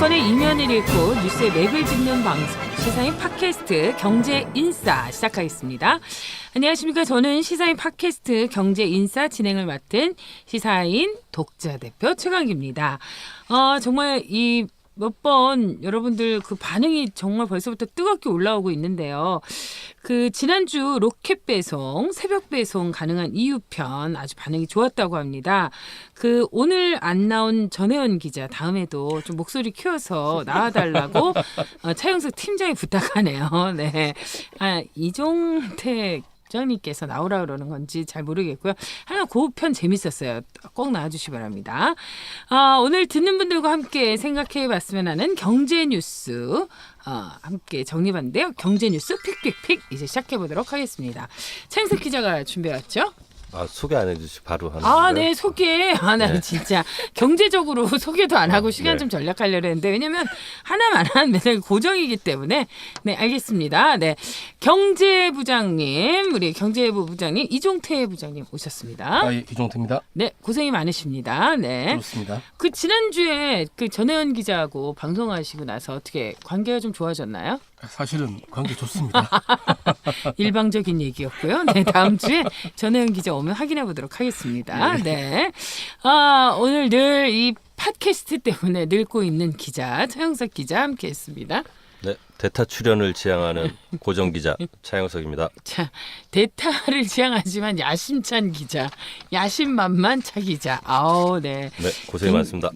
정치권의 이면을 읽고 뉴스의 맥을 짚는 방송 시사인 팟캐스트 경제인싸 시작하겠습니다. 안녕하십니까. 저는 시사인 팟캐스트 경제인싸 진행을 맡은 시사인 독자 대표 최강기입니다. 정말 이 몇 번 여러분들 그 반응이 정말 벌써부터 뜨겁게 올라오고 있는데요. 그 지난주 로켓 배송, 새벽 배송 가능한 이유편 아주 반응이 좋았다고 합니다. 그 오늘 안 나온 전혜원 기자 다음에도 좀 목소리 키워서 나와달라고 차영석 팀장이 부탁하네요. 네, 이종택 부장님께서 나오라 그러는 건지 잘 모르겠고요. 하여간 그 편 재밌었어요. 꼭 나와주시기 바랍니다. 오늘 듣는 분들과 함께 생각해봤으면 하는 경제 뉴스 함께 정리봤는데요. 경제 뉴스 픽픽픽 이제 시작해보도록 하겠습니다. 차영석 기자가 준비해왔죠? 소개 안 해주시 바로 하는 거예요? 네, 소개. 나는 진짜 경제적으로 소개도 안 하고 시간 좀 전략하려고 했는데 왜냐면 하나만 한 맨날 고정이기 때문에 네, 알겠습니다. 네, 경제부장님, 우리 경제부 부장님 이종태 부장님 오셨습니다. 예, 이종태입니다. 네, 고생이 많으십니다. 네, 그렇습니다. 그 지난주에 그 전혜원 기자하고 방송하시고 나서 어떻게 관계가 좀 좋아졌나요? 사실은 관계 좋습니다. 일방적인 얘기였고요. 네, 다음 주에 전혜연 기자 오면 확인해 보도록 하겠습니다. 네, 오늘 늘 이 팟캐스트 때문에 늙고 있는 기자 차영석 기자 함께했습니다. 네, 대타 출연을 지향하는 고정 기자 차영석입니다. 자, 대타를 지향하지만 야심찬 기자, 야심만만 차 기자. 네. 네, 고생이 많습니다.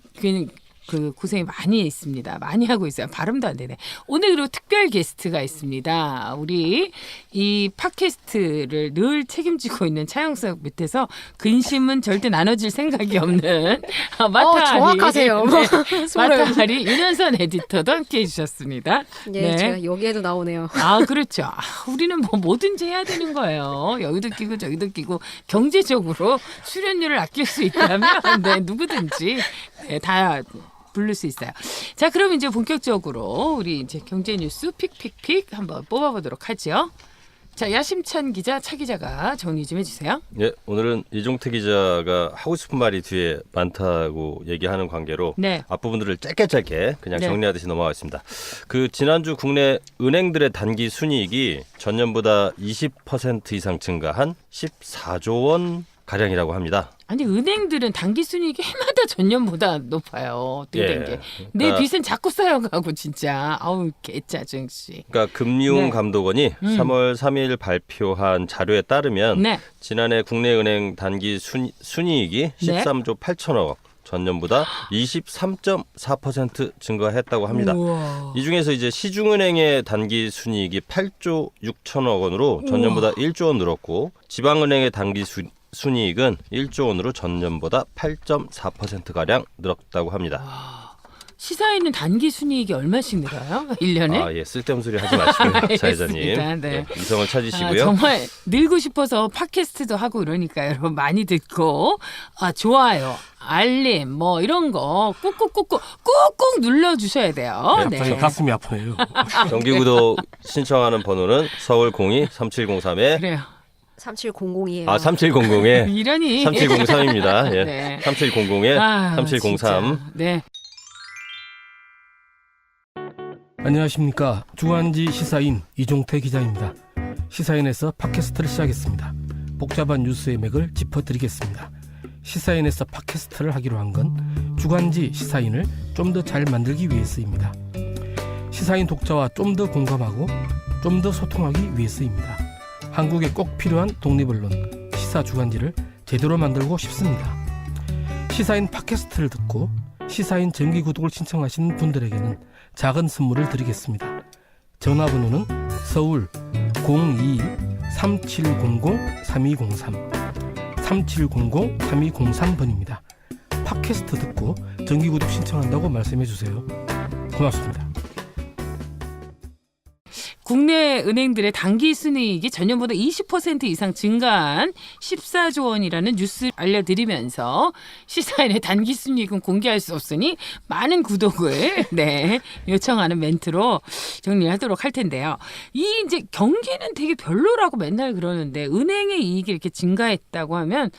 그 고생이 많이 있습니다. 많이 하고 있어요. 발음도 안 되네. 오늘 그리고 특별 게스트가 있습니다. 우리 이 팟캐스트를 늘 책임지고 있는 차영석 밑에서 근심은 절대 나눠질 생각이 없는 마타리. 정확하세요. 네, 마타리 윤현선 에디터도 함께해 주셨습니다. 네, 제가 여기에도 나오네요. 그렇죠. 우리는 뭐든지 해야 되는 거예요. 여기도 끼고 저기도 끼고 경제적으로 출연료를 아낄 수 있다면 네, 누구든지 다 부를 수 있어요. 자, 그럼 이제 본격적으로 우리 이제 경제 뉴스 픽픽픽 한번 뽑아보도록 하죠. 자, 야심찬 기자, 차 기자가 정리 좀 해주세요. 네, 오늘은 이종태 기자가 하고 싶은 말이 뒤에 많다고 얘기하는 관계로 네. 앞부분들을 짧게 그냥 네. 정리하듯이 넘어가겠습니다. 그 지난주 국내 은행들의 단기 순이익이 전년보다 20% 이상 증가한 14조 원 가량이라고 합니다. 아니, 은행들은 단기 순이익이 해마다 전년보다 높아요. 어떻게 된 게. 내 그러니까, 빚은 자꾸 쌓여가고 진짜. 개짜증씨. 그러니까 금융감독원이 네. 3월 3일 발표한 자료에 따르면 네. 지난해 국내 은행 단기 순이익이 13조 8천억 원, 전년보다 23.4% 증가했다고 합니다. 우와. 이 중에서 이제 시중은행의 단기 순이익이 8조 6천억 원으로 전년보다 1조 원 늘었고, 지방은행의 단기 순이익은 1조 원으로 전년보다 8.4%가량 늘었다고 합니다. 시사에는 단기 순이익이 얼마씩 늘어요? 1년에? 예, 쓸데없는 소리 하지 마시고요, 사회자님. 네. 네, 이성을 찾으시고요. 정말 늘고 싶어서 팟캐스트도 하고 그러니까 여러분 많이 듣고 좋아요, 알림 뭐 이런 거 꾹꾹 눌러주셔야 돼요. 네. 갑자기 가슴이 아프네요. 정기구독 신청하는 번호는 서울 02-3703에 그래요. 3700이에요. 3700에 이러니 3703입니다. 예. 네. 3700에 3703. 진짜. 네. 안녕하십니까. 주간지 시사인 이종태 기자입니다. 시사인에서 팟캐스트를 시작했습니다. 복잡한 뉴스의 맥을 짚어드리겠습니다. 시사인에서 팟캐스트를 하기로 한 건 주간지 시사인을 좀 더 잘 만들기 위해서입니다. 시사인 독자와 좀 더 공감하고 좀 더 소통하기 위해서입니다. 한국에 꼭 필요한 독립언론 시사 주간지를 제대로 만들고 싶습니다. 시사인 팟캐스트를 듣고 시사인 정기 구독을 신청하시는 분들에게는 작은 선물을 드리겠습니다. 전화번호는 서울 02-3700-3203 3700-3203번입니다. 팟캐스트 듣고 정기 구독 신청한다고 말씀해 주세요. 고맙습니다. 국내 은행들의 단기 순이익이 전년보다 20% 이상 증가한 14조 원이라는 뉴스를 알려드리면서 시사인의 단기 순이익은 공개할 수 없으니 많은 구독을 요청하는 멘트로 정리하도록 할 텐데요. 이 이제 경기는 되게 별로라고 맨날 그러는데 은행의 이익이 이렇게 증가했다고 하면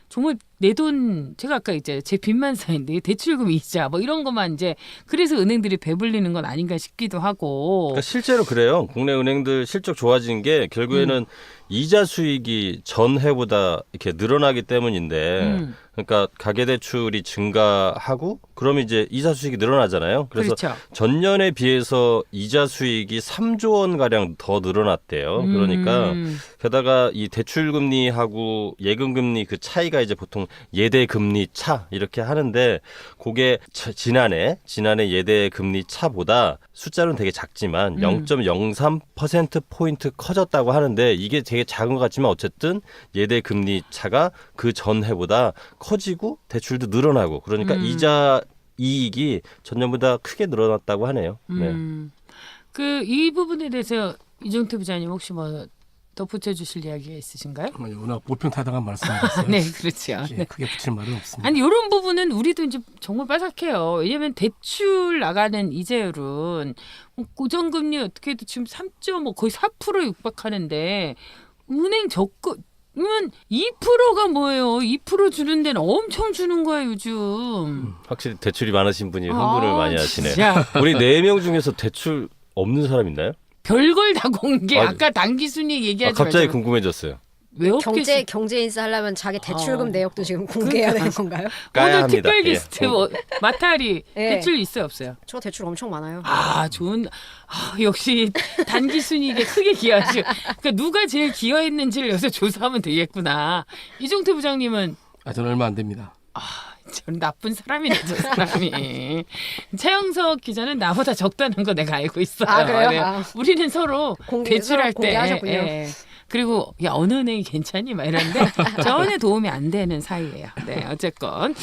정말 내 돈 제가 아까 이제 제 빚만 쌓인데 대출금 이자 뭐 이런 것만 이제 그래서 은행들이 배불리는 건 아닌가 싶기도 하고. 그러니까 실제로 그래요. 국내 은행들 실적 좋아진 게 결국에는 이자 수익이 전해보다 이렇게 늘어나기 때문인데 그러니까 가계대출이 증가하고 그러면 이제 이자 수익이 늘어나잖아요. 그래서 그렇죠. 전년에 비해서 이자 수익이 3조 원 가량 더 늘어났대요. 그러니까 게다가 이 대출 금리하고 예금 금리 그 차이가 이제 보통 예대 금리 차 이렇게 하는데 그게 지난해 예대 금리 차보다 숫자는 되게 작지만 0.03% 포인트 커졌다고 하는데 이게 되게 작은 것 같지만 어쨌든 예대 금리 차가 그 전해보다 커지고 대출도 늘어나고 그러니까 이자 이익이 전년보다 크게 늘어났다고 하네요. 네. 그 이 부분에 대해서 이종태 부장님 혹시 뭐 덧붙여 주실 이야기가 있으신가요? 워낙 보편타당한 말씀이었어요. 네, 그렇죠. 예, 크게 붙일 말은 없습니다. 아니 이런 부분은 우리도 이제 정말 빠삭해요. 왜냐하면 대출 나가는 이자율은 고정금리 어떻게 해도 지금 3.5 거의 4% 육박하는데 은행 적금은 2%가 뭐예요? 2% 주는 데는 엄청 주는 거야 요즘. 확실히 대출이 많으신 분이 흥분을 많이 하시네. 진짜. 우리 4명 중에서 대출 없는 사람 있나요? 별걸 다 공개. 아, 아까 단기순위 얘기하지 갑자기 말자. 궁금해졌어요. 왜 없겠어? 경제 인사 하려면 자기 대출금 내역도 지금 공개해야 되는 건가요? 까야 오늘 합니다. 특별 예. 게스트 마타리 예. 대출 있어요 없어요? 저 대출 엄청 많아요. 아 좋은 역시 단기 순이익에 크게 기여하시고 그러니까 누가 제일 기여했는지를 여기서 조사하면 되겠구나. 이종태 부장님은 저는 얼마 안 됩니다. 전 나쁜 사람이네 저 사람이. 최영석 기자는 나보다 적다는 거 내가 알고 있어요. 아, 그래요? 네. 아. 우리는 서로 대출할 때 공개하셨군요. 예. 그리고 야 어느 은행이 괜찮니? 막 이러는데 전혀 도움이 안 되는 사이예요. 네 어쨌건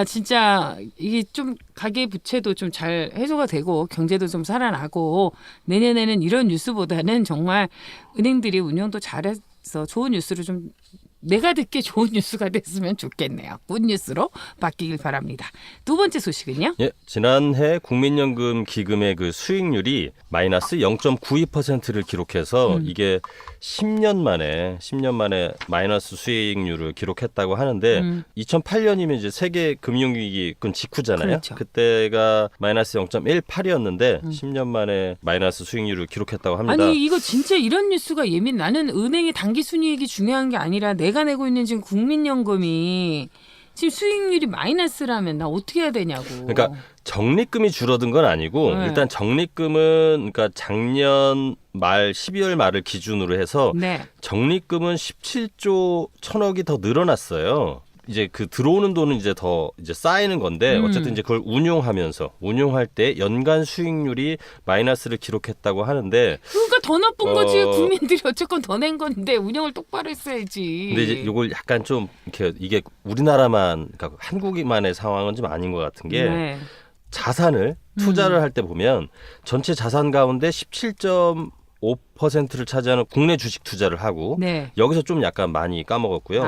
진짜 이게 좀 가계 부채도 좀 잘 해소가 되고 경제도 좀 살아나고 내년에는 이런 뉴스보다는 정말 은행들이 운영도 잘해서 좋은 뉴스를 좀 내가 듣기에 좋은 뉴스가 됐으면 좋겠네요. 굿뉴스로 바뀌길 바랍니다. 두 번째 소식은요? 예, 지난해 국민연금 기금의 그 수익률이 마이너스 0.92%를 기록해서 이게 10년 만에 마이너스 수익률을 기록했다고 하는데 2008년이면 이제 세계 금융위기 그 직후잖아요. 그렇죠. 그때가 마이너스 0.18이었는데 10년 만에 마이너스 수익률을 기록했다고 합니다. 아니 이거 진짜 이런 뉴스가 나는 은행의 단기 순이익이 중요한 게 아니라 내가 내고 있는 지금 국민연금이 지금 수익률이 마이너스라면 나 어떻게 해야 되냐고. 그러니까 적립금이 줄어든 건 아니고 네. 일단 적립금은 그러니까 작년 말 12월 말을 기준으로 해서 네. 적립금은 17조 1천억이 더 늘어났어요. 이제 그 들어오는 돈은 이제 더 이제 쌓이는 건데 어쨌든 이제 그걸 운용할 때 연간 수익률이 마이너스를 기록했다고 하는데 그러니까 더 나쁜 거지. 국민들이 어쨌건 더 낸 건데 운영을 똑바로 했어야지. 근데 이제 이걸 약간 좀 이렇게 이게 우리나라만 그러니까 한국만의 상황은 좀 아닌 것 같은 게 네. 자산을 투자를 할 때 보면 전체 자산 가운데 17.5%를 차지하는 국내 주식 투자를 하고 네. 여기서 좀 약간 많이 까먹었고요.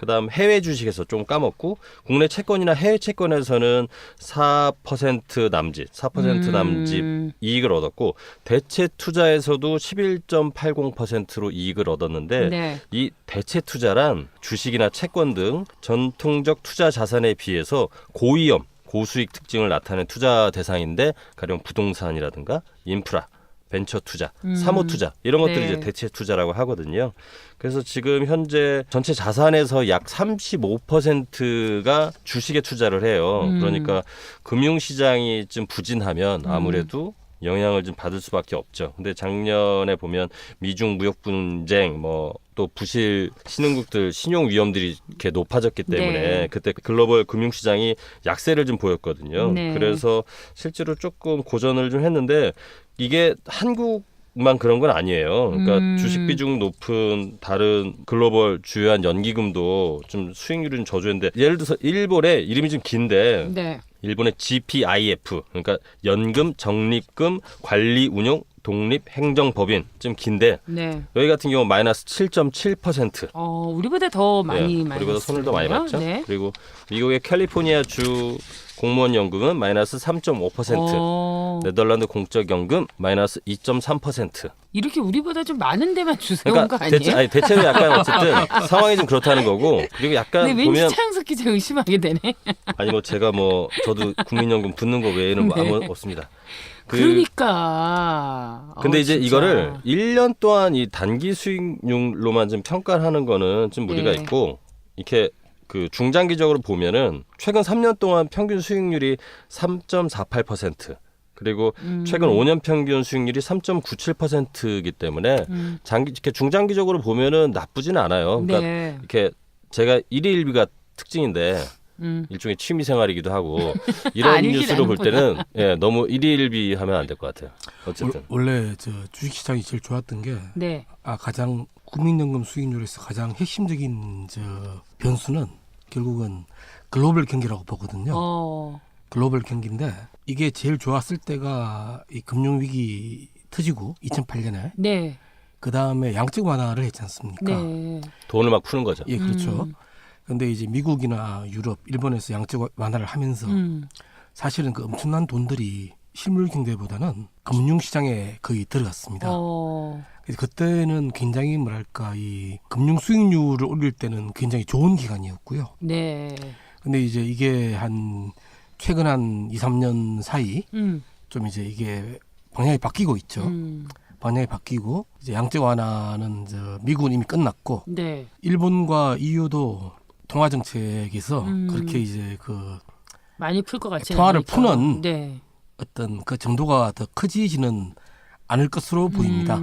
그다음 해외 주식에서 좀 까먹고 국내 채권이나 해외 채권에서는 4% 남짓 이익을 얻었고 대체 투자에서도 11.80%로 이익을 얻었는데 네. 이 대체 투자란 주식이나 채권 등 전통적 투자 자산에 비해서 고위험, 고수익 특징을 나타내는 투자 대상인데 가령 부동산이라든가 인프라, 벤처 투자, 사모 투자 이런 것들이 네. 이제 대체 투자라고 하거든요. 그래서 지금 현재 전체 자산에서 약 35%가 주식에 투자를 해요. 그러니까 금융시장이 좀 부진하면 아무래도 영향을 좀 받을 수밖에 없죠. 근데 작년에 보면 미중 무역 분쟁 또 부실 신흥국들 신용 위험들이 이렇게 높아졌기 때문에 네. 그때 글로벌 금융시장이 약세를 좀 보였거든요. 네. 그래서 실제로 조금 고전을 좀 했는데 이게 한국만 그런 건 아니에요. 그러니까 주식 비중 높은 다른 글로벌 주요한 연기금도 좀 수익률이 좀 저조했는데 예를 들어서 일본의 이름이 좀 긴데 네. 일본의 GPIF 그러니까 연금 적립금 관리 운용 독립 행정법인 좀 긴데 네. 여기 같은 경우 마이너스 7.7%. 우리보다 더 많이 우리보다 손을 더 많이 봤죠. 네. 그리고 미국의 캘리포니아 주 공무원 연금은 마이너스 3.5%, 네덜란드 공적 연금 마이너스 2.3%. 이렇게 우리보다 좀 많은 데만 주세요 그러니까 거 아니에요? 대체로 약간 어쨌든 상황이 좀 그렇다는 거고 그리고 약간 근데 왠지 보면 차영석 기자 의심하게 되네. 아니 뭐 제가 뭐 저도 국민연금 붙는 거 외에는 뭐 네. 아무 없습니다. 그러니까. 근데 이제 진짜. 이거를 1년 동안 이 단기 수익률로만 좀 평가를 하는 거는 좀 무리가 네. 있고 이렇게 그 중장기적으로 보면은 최근 3년 동안 평균 수익률이 3.48% 그리고 최근 5년 평균 수익률이 3.97%이기 때문에 이렇게 중장기적으로 보면은 나쁘지는 않아요. 그러니까 네. 이렇게 제가 일희일비가 특징인데 일종의 취미 생활이기도 하고 이런 아니긴 뉴스로 볼 때는 아니구나. 예, 너무 일희일비 하면 안 될 것 같아요. 어쨌든 원래 저 주식시장이 제일 좋았던 게 네. 가장 국민연금 수익률에서 가장 핵심적인 저 변수는 결국은 글로벌 경기라고 보거든요. 글로벌 경기인데 이게 제일 좋았을 때가 이 금융위기 터지고 2008년에 네. 그 다음에 양적 완화를 했지 않습니까? 네. 돈을 막 푸는 거죠. 예, 그렇죠. 근데 이제 미국이나 유럽, 일본에서 양적 완화를 하면서 사실은 그 엄청난 돈들이 실물 경제보다는 금융시장에 거의 들어갔습니다. 그래서 그때는 굉장히 뭐랄까 이 금융 수익률을 올릴 때는 굉장히 좋은 기간이었고요. 네. 근데 이제 이게 한 최근 한 2, 3년 사이 좀 이제 이게 방향이 바뀌고 있죠. 방향이 바뀌고 이제 양적 완화는 저 미국은 이미 끝났고 네. 일본과 EU도 통화 정책에서 그렇게 이제 그 많이 풀 것 같지 통화를 않으니까. 푸는 네. 어떤 그 정도가 더 커지지는 않을 것으로 보입니다.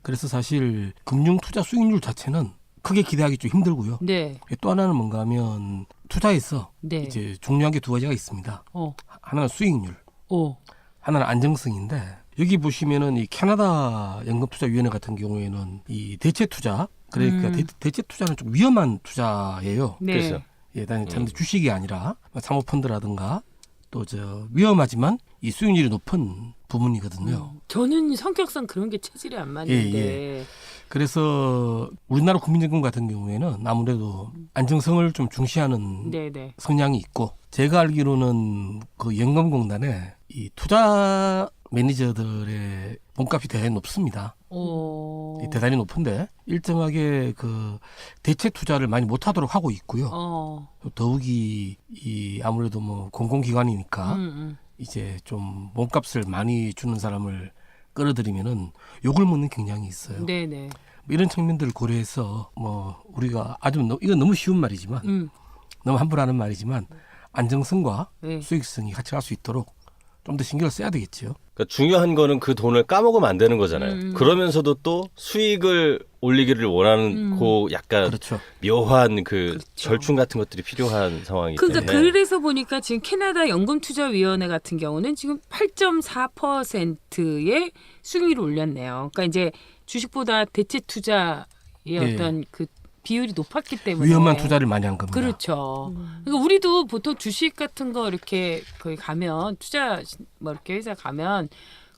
그래서 사실 금융 투자 수익률 자체는 크게 기대하기 좀 힘들고요. 네. 또 하나는 뭔가 하면 투자에서 네. 이제 중요한 게 두 가지가 있습니다. 어. 하나는 수익률, 오. 하나는 안정성인데 여기 보시면은 이 캐나다 연금투자위원회 같은 경우에는 이 대체 투자 그러니까 대체 투자는 좀 위험한 투자예요. 네. 그래서 예, 단지 주식이 아니라 사모펀드라든가 또 저 위험하지만 이 수익률이 높은 부분이거든요. 저는 성격상 그런 게 체질이 안 맞는데. 그래서 우리나라 국민연금 같은 경우에는 아무래도 안정성을 좀 중시하는 네네. 성향이 있고 제가 알기로는 그 연금공단에 이 투자 매니저들의 몸값이 대단히 높습니다. 대단히 높은데 일정하게 그 대체 투자를 많이 못하도록 하고 있고요. 더욱이 이 아무래도 뭐 공공기관이니까 이제 좀 몸값을 많이 주는 사람을 끌어들이면은 욕을 먹는 경향이 있어요. 네네. 이런 측면들을 고려해서 뭐 우리가 이건 너무 쉬운 말이지만 너무 함부로 하는 말이지만 안정성과 네. 수익성이 같이 갈 수 있도록 좀 더 신경을 써야 되겠죠. 그러니까 중요한 거는 그 돈을 까먹으면 안 되는 거잖아요. 그러면서도 또 수익을 올리기를 원하는 그 약간 그렇죠. 묘한 그 그렇죠. 절충 같은 것들이 필요한 상황이기 그러니까 때문에 그래서 보니까 지금 캐나다 연금투자위원회 같은 경우는 지금 8.4%의 수익률을 올렸네요. 그러니까 이제 주식보다 대체 투자의 어떤 그 비율이 높았기 때문에 위험한 투자를 많이 한 겁니다. 그렇죠. 그러니까 우리도 보통 주식 같은 거 이렇게 거기 가면 투자 뭐 이렇게 회사 가면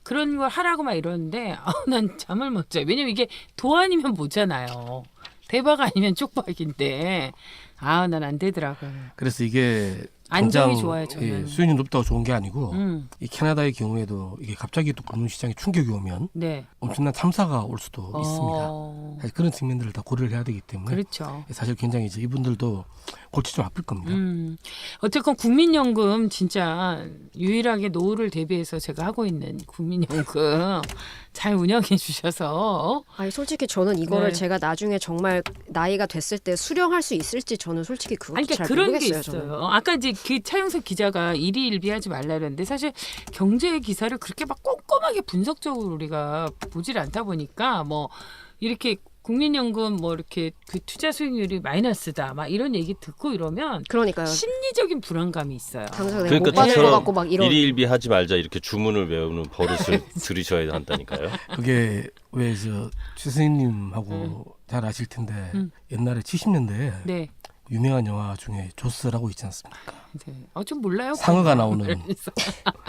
그런 걸 하라고 막 이러는데 난 잠을 못 자요. 왜냐면 이게 도 아니면 뭐잖아요. 대박 아니면 쪽박인데 난 안 되더라고요. 그래서 이게 안정이 당장, 좋아요, 저는. 수익률 높다고 좋은 게 아니고 음. 이 캐나다의 경우에도 이게 갑자기 또 금융시장에 충격이 오면 네. 엄청난 참사가 올 수도 있습니다. 사실 그런 측면들을 다 고려를 해야 되기 때문에 그렇죠. 사실 굉장히 이제 이분들도 골치 좀 아플 겁니다. 어쨌건 국민연금 진짜 유일하게 노후를 대비해서 제가 하고 있는 국민연금 잘 운영해 주셔서 아니 솔직히 저는 이거를 네. 제가 나중에 정말 나이가 됐을 때 수령할 수 있을지 저는 솔직히 그것도 아니, 그러니까 잘 그런 모르겠어요. 게 있어요. 저는. 아까 이제 그 차영석 기자가 일희일비하지 말라 그랬는데 사실 경제 기사를 그렇게 막 꼼꼼하게 분석적으로 우리가 보질 않다 보니까 뭐 이렇게 국민연금 뭐 이렇게 그 투자 수익률이 마이너스다 막 이런 얘기 듣고 이러면 그러니까요. 심리적인 불안감이 있어요. 당장 내가 그러니까 못 받을 것 저처럼 같고 막 이런. 일희일비 하지 말자 이렇게 주문을 외우는 버릇을 들이셔야 한다니까요. 그게 왜 저 최선생님하고 잘 아실 텐데 옛날에 70년대에 네. 유명한 영화 중에 조스라고 있지 않습니까? 네. 좀 몰라요. 상어가 나오는 그래서.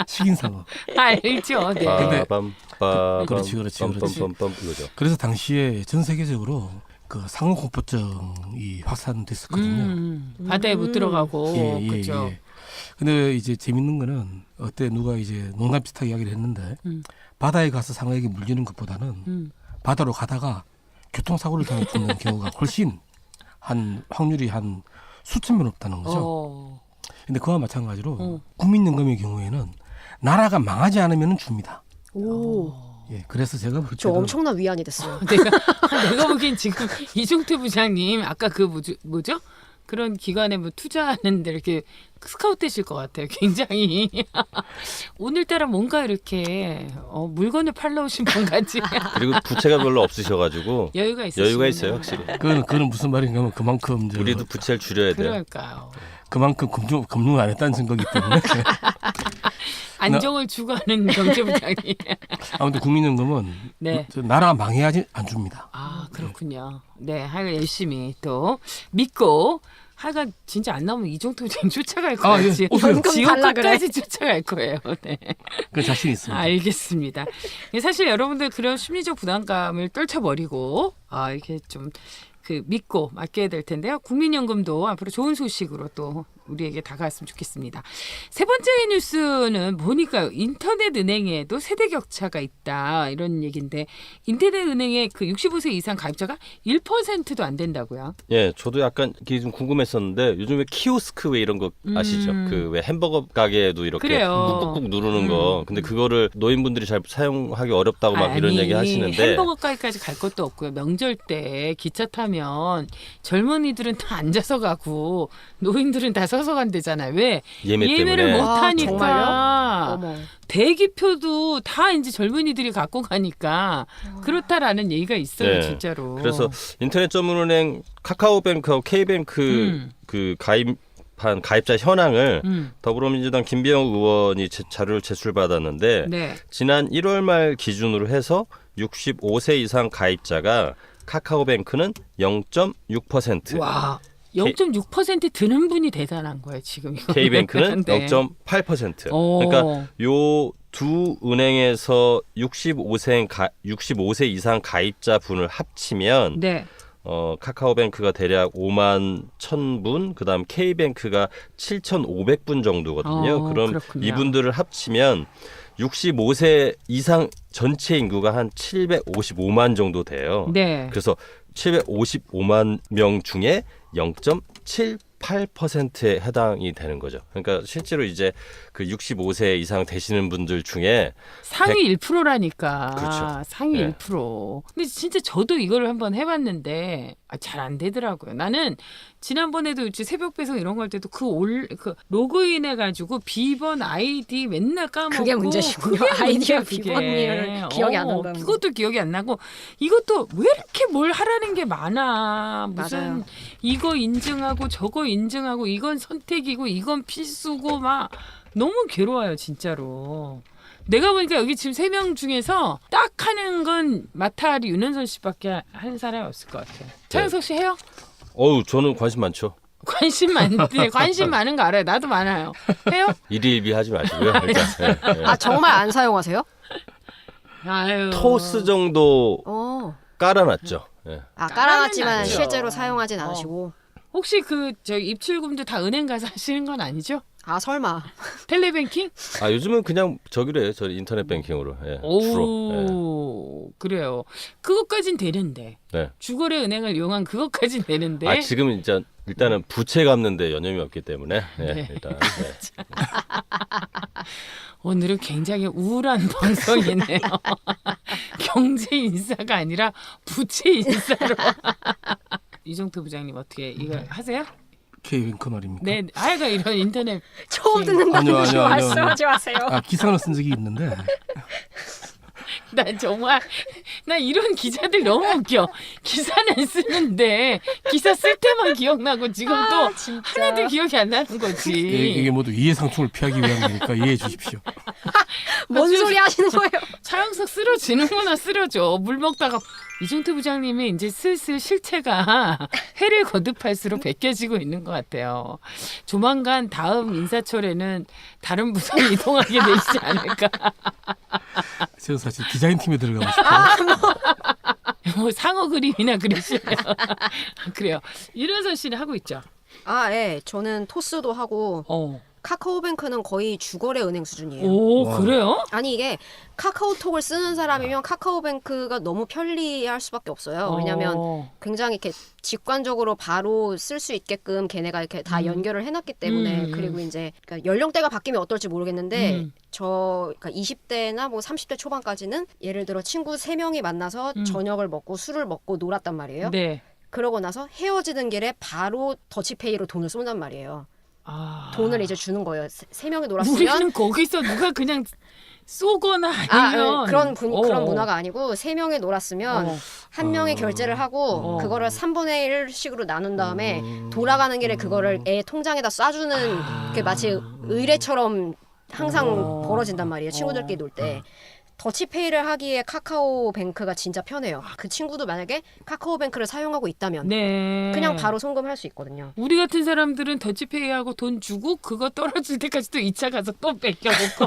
식인상어. 알죠. 네. 근데- 빠밤 그렇지. 빰빰빰빰 이거죠. 그래서 당시에 전 세계적으로 그 상어 공포증이 확산됐었거든요. 바다에 못 들어가고 예. 그렇죠. 근데 이제 재밌는 거는 어때 누가 이제 농담 비슷하게 이야기를 했는데 바다에 가서 상어에게 물리는 것보다는 바다로 가다가 교통사고를 당해 죽는 경우가 훨씬 확률이 한 수천 배 높다는 거죠. 근데 그와 마찬가지로 국민연금의 경우에는 나라가 망하지 않으면 줍니다. 오, 예, 그래서 제가 볼 저 때는 엄청난 위안이 됐어요. 내가 보기엔 지금 이종태 부장님 아까 그 뭐죠? 그런 기관에 뭐 투자하는데 이렇게 스카우트 되실 것 같아요. 굉장히 오늘따라 뭔가 이렇게 물건을 팔러 오신 분 같이 그리고 부채가 별로 없으셔가지고 여유가 있으시네요. 여유가 있어요, 확실히. 그거는 무슨 말인가 하면 그만큼 우리도 부채를 줄여야 돼요. 그럴까요? 그만큼 금융을 안 했다는 증거이기 때문에 안정을 추구하는 경제부장님. 아무튼 국민연금은 네. 나라가 망해야지 안 줍니다. 아 그렇군요. 네, 하여간 열심히 또 믿고 하여간 진짜 안 나오면 이종태 부장님 쫓아갈 아, 거예요. 예. 오세요. 지옥 달라 그래. 끝까지 쫓아갈 거예요. 네. 그 자신 있습니다. 알겠습니다. 사실 여러분들 그런 심리적 부담감을 떨쳐버리고 이렇게 좀 믿고 맡겨야 될 텐데요. 국민연금도 앞으로 좋은 소식으로 또 우리에게 다가왔으면 좋겠습니다. 세 번째 뉴스는 보니까 인터넷 은행에도 세대 격차가 있다 이런 얘기인데 인터넷 은행에 그 65세 이상 가입자가 1%도 안 된다고요. 예, 저도 약간 이게 좀 궁금했었는데 요즘 왜 키오스크 왜 이런 거 아시죠? 그 왜 햄버거 가게에도 이렇게 그래요. 꾹꾹꾹 누르는 거. 근데 그거를 노인분들이 잘 사용하기 어렵다고 막 이런 얘기 하시는데 햄버거 가게까지 갈 것도 없고요. 명절 때 기차 타면 젊은이들은 다 앉아서 가고 노인들은 다 서서 간대잖아요. 왜? 예매 예매를 때문에. 못 하니까. 정말요? 어머. 대기표도 다 이제 젊은이들이 갖고 가니까 그렇다라는 얘기가 있어요, 네. 진짜로. 그래서 인터넷 전문은행 카카오뱅크하고 K뱅크 그 가입한 가입자 현황을 더불어민주당 김병욱 의원이 자료를 제출받았는데 네. 지난 1월 말 기준으로 해서 65세 이상 가입자가 카카오뱅크는 0.6%, 와. 0.6% 드는 분이 대단한 거예요, 지금 이거. K뱅크는 네. 0.8%. 오. 그러니까 요 두 은행에서 65세 이상 가입자 분을 합치면 네. 카카오뱅크가 대략 5만 1,000분, 그다음 K뱅크가 7,500분 정도거든요. 그럼 그렇군요. 이분들을 합치면 65세 이상 전체 인구가 한 755만 정도 돼요. 네. 그래서 755만 명 중에 0.78%에 해당이 되는 거죠. 그러니까 실제로 이제 그 65세 이상 되시는 분들 중에 상위 1%라니까. 그렇죠. 상위 네. 1%. 근데 진짜 저도 이걸 한번 해봤는데 잘 안 되더라고요. 나는 지난번에도 이제 새벽 배송 이런 거 할 때도 그 로그인 해가지고 비번 아이디 맨날 까먹고 그게 문제시군요. 그게 아이디와 문제야, 그게. 비번을 기억이 안 난다는 거. 그것도 기억이 안 나고 이것도 왜 이렇게 뭘 하라는 게 많아. 무슨 맞아요. 이거 인증하고 저거 인증하고 이건 선택이고 이건 필수고 막 너무 괴로워요 진짜로. 내가 보니까 여기 지금 3명 중에서 딱 하는 건 마타리 윤은선 씨밖에 하는 사람이 없을 것 같아요. 차영석 씨 해요? 저는 관심 많죠. 관심 많은데 관심 많은 거 알아요. 나도 많아요. 해요? 일희일비 하지 마시고요. 일단 예, 예. 아 정말 안 사용하세요? 아유. 토스 정도 깔아놨죠. 예. 아 깔아놨지만 깔아놨죠. 실제로 사용하진 않으시고. 혹시 저 입출금도 다 은행 가서 하시는 건 아니죠? 아 설마. 텔레뱅킹? 요즘은 그냥 저기로 해요. 저 인터넷 뱅킹으로. 예, 주로. 예. 오, 그래요. 그것까진 되는데. 네. 주거래 은행을 이용한 그것까진 되는데. 지금은 진짜 일단은 부채 갚는데 여념이 없기 때문에 네. 일단 네. 오늘은 굉장히 우울한 방송이네요. 경제 인사가 아니라 부채 인사로. 이종태 부장님 어떻게 이거 하세요? K뱅크 말입니까? 네, 아이가 이런 인터넷 처음 듣는 아니요, 단어지 아니요, 아니요. 말씀하지 마세요. 기사는 쓴 적이 있는데 난 정말 나 이런 기자들 너무 웃겨. 기사는 쓰는데 기사 쓸 때만 기억나고 지금 또 하나도 기억이 안 나는 거지. 이게 모두 이해상충을 피하기 위한 거니까 이해해 주십시오. 뭔 소리 하시는 거예요? 차영석 쓰러지는구나. 쓰러져. 물 먹다가 이종태 부장님이 이제 슬슬 실체가 해를 거듭할수록 벗겨지고 있는 것 같아요. 조만간 다음 인사철에는 다른 부서로 이동하게 되지 않을까. 저는 사실 디자인 팀에 들어가고 싶어요. 뭐 상어 그림이나 그리시면 그래요. 이런선 씨는 하고 있죠. 아 예. 저는 토스도 하고 카카오뱅크는 거의 주거래 은행 수준이에요. 오 와. 그래요? 아니 이게 카카오톡을 쓰는 사람이면 카카오뱅크가 너무 편리할 수밖에 없어요. 왜냐하면 굉장히 이렇게 직관적으로 바로 쓸 수 있게끔 걔네가 이렇게 다 연결을 해놨기 때문에 그리고 이제 그러니까 연령대가 바뀌면 어떨지 모르겠는데 그러니까 20대나 뭐 30대 초반까지는 예를 들어 친구 3명이 만나서 저녁을 먹고 술을 먹고 놀았단 말이에요. 네. 그러고 나서 헤어지는 길에 바로 더치페이로 돈을 쏜단 말이에요. 아. 돈을 이제 주는 거예요. 3명이 놀았으면 우리는 거기서 누가 그냥 쏘거나 아니면 그런 문화가 아니고 3명이 놀았으면 한 명이 결제를 하고 어. 그거를 3분의 1씩으로 나눈 다음에 돌아가는 길에 그거를 애 통장에다 쏴주는 게 마치 의뢰처럼 항상 벌어진단 말이에요. 친구들끼리 놀 때. 더치페이를 하기에 카카오뱅크가 진짜 편해요. 그 친구도 만약에 카카오뱅크를 사용하고 있다면 네. 그냥 바로 송금할 수 있거든요. 우리 같은 사람들은 더치페이하고 돈 주고 그거 떨어질 때까지 또 2차 가서 또 뺏겨먹고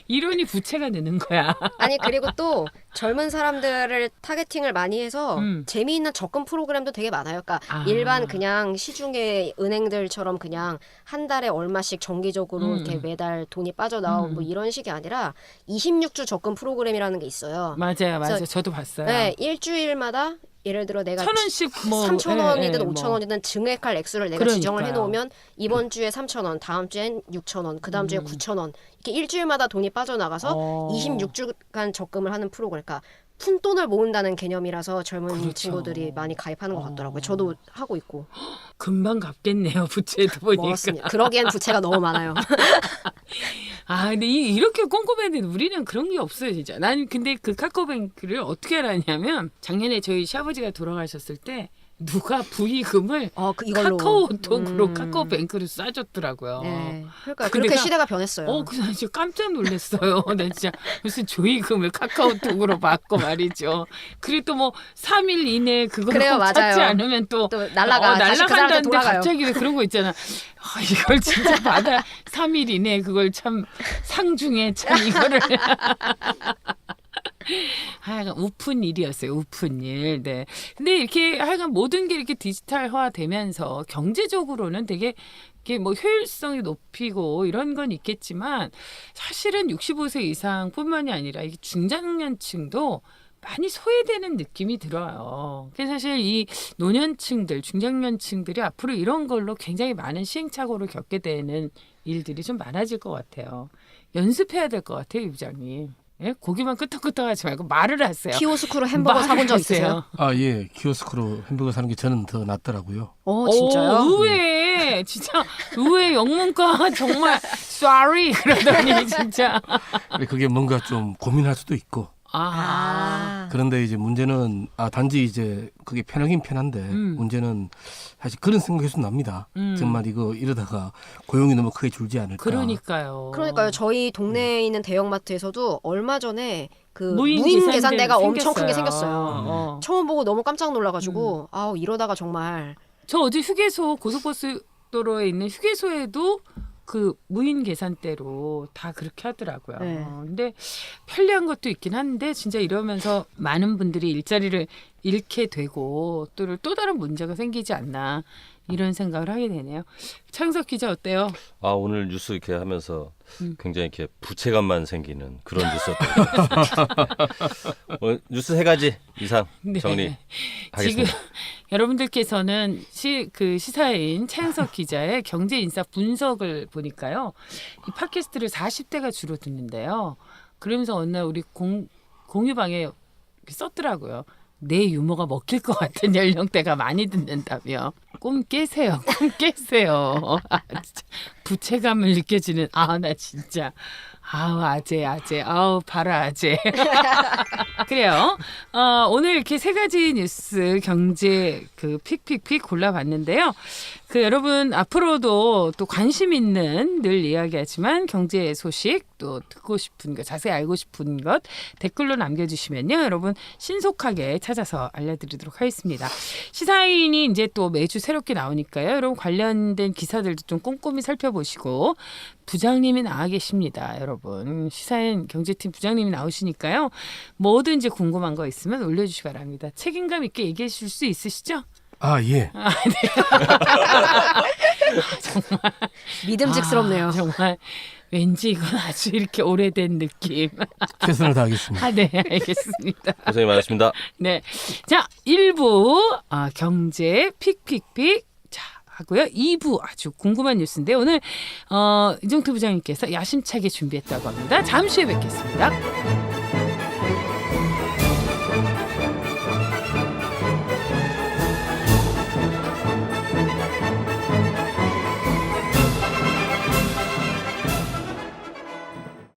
이러니 부채가 느는 거야. 아니 그리고 또 젊은 사람들을 타겟팅을 많이 해서 재미있는 적금 프로그램도 되게 많아요. 그러니까 아. 일반 그냥 시중의 은행들처럼 그냥 한 달에 얼마씩 정기적으로 이렇게 매달 돈이 빠져나오고 뭐 이런 식이 아니라 26주 적금 프로그램이라는 게 있어요. 맞아요. 그래서 저도 봤어요. 네, 일주일마다 예를 들어 내가 1,000원씩 뭐 3,000원이든 뭐. 5,000원이든 증액할 액수를 내가 그러니까요. 지정을 해놓으면 이번 주에 3,000원, 다음 주엔 6,000원, 그 다음 주에 9,000원 이렇게 일주일마다 돈이 빠져나가서 26주간 적금을 하는 프로그램. 그러니까 푼돈을 모은다는 개념이라서 젊은 그렇죠. 친구들이 많이 가입하는 것 같더라고요. 저도 하고 있고. 금방 갚겠네요. 부채도 보니까. 멀었습니다. 그러기엔 부채가 너무 많아요. 아, 근데 이렇게 꼼꼼했는데 우리는 그런 게 없어요, 진짜. 난 근데 그 카카오뱅크를 어떻게 알았냐면 작년에 저희 시아버지가 돌아가셨을 때 누가 부의금을 이걸로. 카카오톡으로 카카오뱅크로 쏴줬더라고요. 네. 그러니까 근데 그렇게 내가- 시대가 변했어요. 그래서 나 진짜 깜짝 놀랐어요. 나 진짜 무슨 조의금을 카카오톡으로 받고 말이죠. 그리고 또 뭐 3일 이내에 그걸 그래요, 꼭 찾지 맞아요. 않으면 또 또 날라가. 다시 그 사람한테 날라간다는데 돌아가요. 갑자기 왜 그런 거 있잖아. 이걸 진짜 받아 3일 이내에 그걸 참 상중에 참 이거를 하여간 우픈 일이었어요. 우픈 일. 네. 근데 이렇게 하여간 모든 게 이렇게 디지털화 되면서 경제적으로는 되게 이게 뭐 효율성이 높이고 이런 건 있겠지만 사실은 65세 이상뿐만이 아니라 이게 중장년층도 많이 소외되는 느낌이 들어요. 그래서 사실 이 노년층들, 중장년층들이 앞으로 이런 걸로 굉장히 많은 시행착오를 겪게 되는 일들이 좀 많아질 것 같아요. 연습해야 될 것 같아요, 이 부장님. 예? 고기만 끄덕끄덕하지 말고 말을 하세요. 키오스크로 햄버거 말을 사본 적 하세요. 있으세요? 아, 예. 키오스크로 햄버거 사는 게 저는 더 낫더라고요. 진짜요? 의외 진짜 의외 영문과 정말 sorry 그러더니 진짜 근데 그게 뭔가 좀 고민할 수도 있고. 그런데 이제 문제는 단지 이제 그게 편하긴 편한데 문제는 사실 그런 생각이 계속 납니다. 정말 이러다가 고용이 너무 크게 줄지 않을까. 그러니까요. 저희 동네에 있는 대형마트에서도 얼마 전에 그 무인 무인 계산대가 엄청 큰 게 생겼어요. 생겼어요. 처음 보고 너무 깜짝 놀라가지고 이러다가 정말 저 어제 휴게소 고속버스도로에 있는 휴게소에도 그 무인 계산대로 다 그렇게 하더라고요. 네. 근데 편리한 것도 있긴 한데 진짜 이러면서 많은 분들이 일자리를 잃게 되고 또 다른 문제가 생기지 않나 이런 생각을 하게 되네요. 창석 기자 어때요? 오늘 뉴스 이렇게 하면서 굉장히 이렇게 부채감만 생기는 그런 뉴스였던 것 같아요. 뉴스 3가지 이상 네. 정리하겠습니다. 지금 여러분들께서는 시사인 차영석 기자의 경제 인사 분석을 보니까요. 이 팟캐스트를 40대가 주로 듣는데요. 그러면서 어느 날 우리 공유방에 썼더라고요. 내 유머가 먹힐 것 같은 연령대가 많이 듣는다며. 꿈 깨세요. 꿈 깨세요. 진짜 부채감을 느껴지는 나 진짜 아재 봐라 아재. 그래요. 오늘 이렇게 3가지 뉴스 경제 픽 골라봤는데요. 여러분 앞으로도 또 관심 있는 늘 이야기하지만 경제 소식 또 듣고 싶은 것 자세히 알고 싶은 것 댓글로 남겨주시면요. 여러분 신속하게 찾아서 알려드리도록 하겠습니다. 시사인이 이제 또 매주 새롭게 나오니까요. 여러분 관련된 기사들도 좀 꼼꼼히 살펴보시고 부장님이 나와 계십니다. 여러분 시사인 경제팀 부장님이 나오시니까요. 뭐든지 궁금한 거 있으면 올려주시기 바랍니다. 책임감 있게 얘기해 주실 수 있으시죠? 예. 네. 정말 믿음직스럽네요. 정말 왠지 이건 아주 이렇게 오래된 느낌. 최선을 다하겠습니다. 아, 네, 알겠습니다. 고생이 많으십니다. 네, 자 1부 경제 픽픽픽 자 하고요. 2부 아주 궁금한 뉴스인데 오늘 이종태 부장님께서 야심차게 준비했다고 합니다. 잠시 후에 뵙겠습니다.